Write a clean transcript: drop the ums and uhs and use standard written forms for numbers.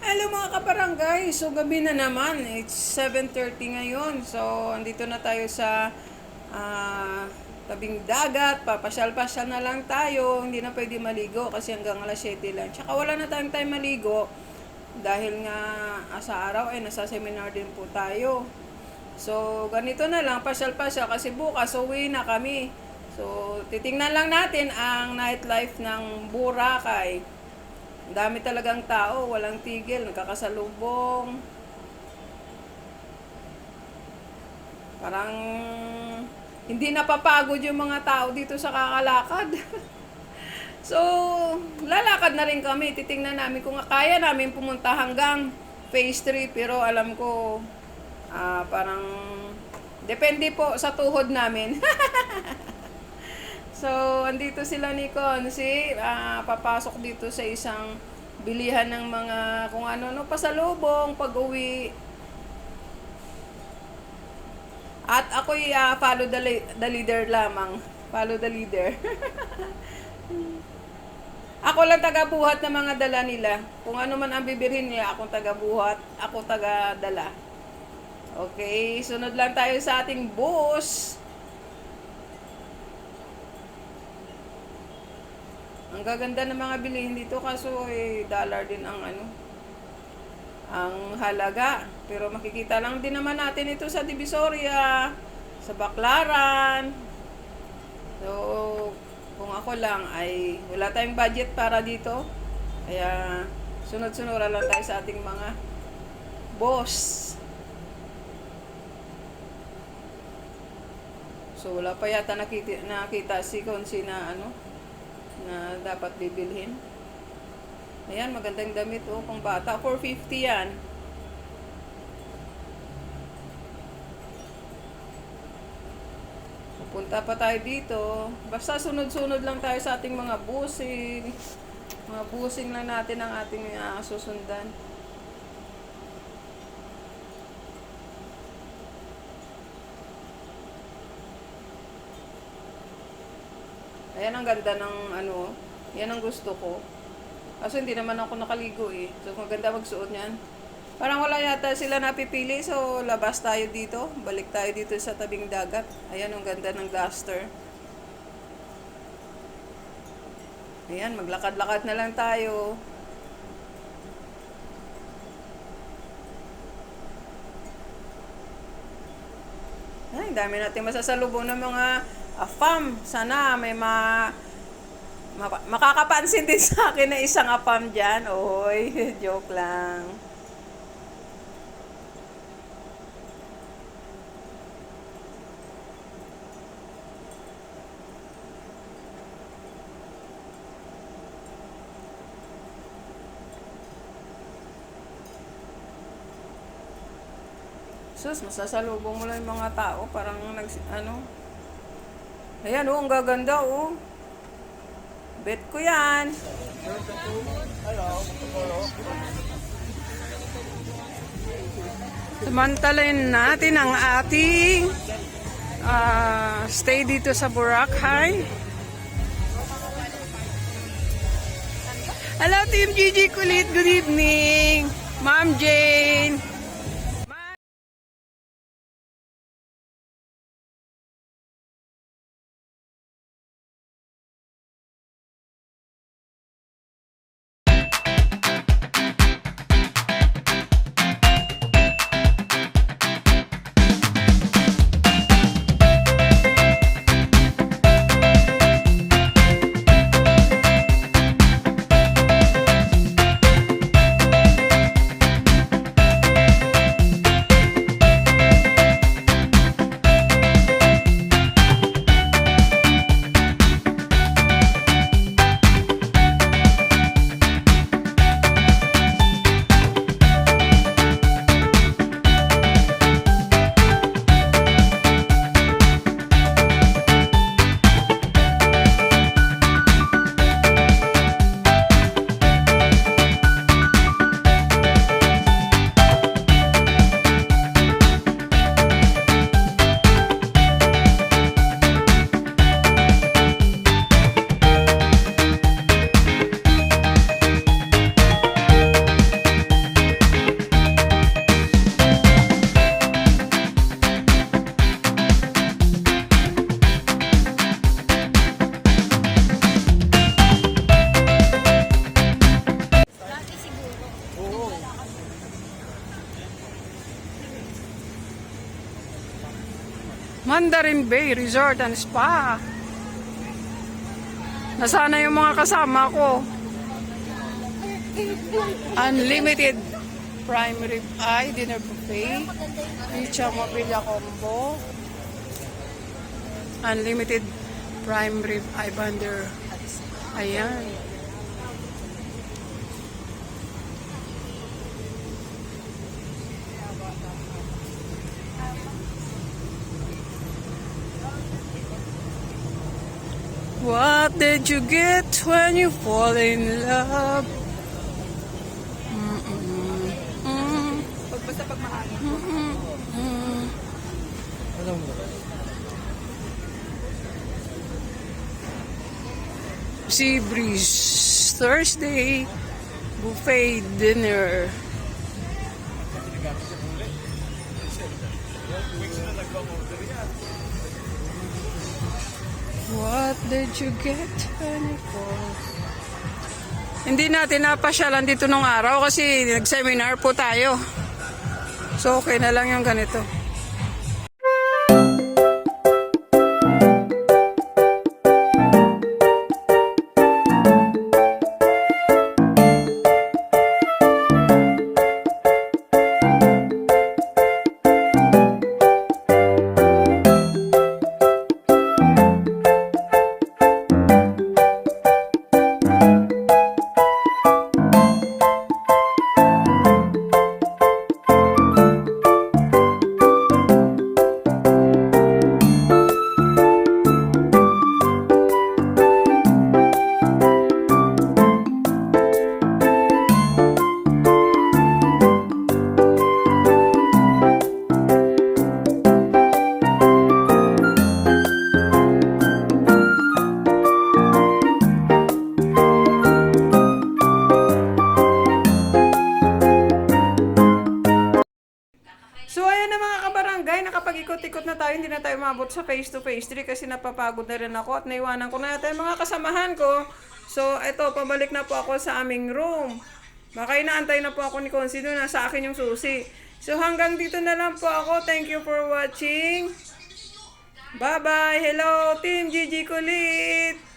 Hello mga kabarangay, so gabi na naman, it's 7:30 ngayon. So andito na tayo sa tabing dagat, papasyal-pasyal na lang tayo, hindi na pwede maligo kasi hanggang alas 7 lang. Tsaka wala na tayong time maligo dahil nga sa araw ay nasa seminar din po tayo. So ganito na lang, pasyal-pasyal kasi bukas uwi na kami. So titingnan lang natin ang nightlife ng Boracay. Ang dami talagang tao, walang tigil, nagkakasalubong. Parang hindi napapagod yung mga tao dito sa kakalakad. So, lalakad na rin kami. Titingnan namin kung kaya namin pumunta hanggang phase 3. Pero alam ko, parang depende po sa tuhod namin. So, andito sila ni Consi, papasok dito sa isang bilihan ng mga kung ano-ano pasalubong pag-uwi. At ako'y follow the leader lamang. Follow the leader. Ako lang taga-buhat ng mga dala nila. Kung ano man ang bibirhin niya, akong taga-buhat, ako taga-dala. Okay, sunod lang tayo sa ating bus. Ang gaganda ng mga bilihin dito kaso dollar din ang ang halaga. Pero makikita lang din naman natin ito sa Divisoria, sa Baclaran. So, kung ako lang ay wala tayong budget para dito. Kaya sunod-sunuran lang tayo sa ating mga boss. So, wala pa yata nakita si Consi na na dapat bibilhin. Ayan, magandang damit pang bata. 450 yan. Pupunta pa tayo dito. Basta sunod-sunod lang tayo sa ating mga busing. Mga busing lang natin ang ating susundan. Ayan ang ganda ng yan ang gusto ko. Kaso hindi naman ako nakaligo So maganda magsuot niyan. Parang wala yata sila napipili, so labas tayo dito. Balik tayo dito sa tabing dagat. Ayan ang ganda ng duster. Ayan, maglakad-lakad na lang tayo. Ay, dami natin masasalubong ng mga afam. Sana may makakapansin din sa akin na isang afam dyan. Oy, joke lang. Sus, masasalubong mo lang yung mga tao. Parang Ayan ang gaganda Bet ko yan. Samantalain natin ang ating stay dito sa Boracay. Hello Team Gigi Kulit, good evening. Ma'am Jane. Mandarin Bay Resort and Spa. Nasana yung mga kasama ko. Unlimited prime rib eye dinner buffet. Pizza mobilya combo. Unlimited prime rib eye bundle. Ayan. What did you get when you fall in love? Basta pag mahangin. Sea breeze Thursday buffet dinner. What did you get when you fall? Hindi natin napasyalan dito nung araw kasi nag-seminar po tayo. So okay na lang yung ganito. So ayan na mga kabarangay, nakapag-ikot-ikot na tayo, hindi na tayo mabot sa face-to-face tree kasi napapagod na rin ako at naiwanan ko na natin mga kasamahan ko. So eto, pabalik na po ako sa aming room. Baka inaantay na po ako ni Consi doon, nasa akin yung susi. So hanggang dito na lang po ako. Thank you for watching. Bye-bye. Hello, Team Gigi Kulit.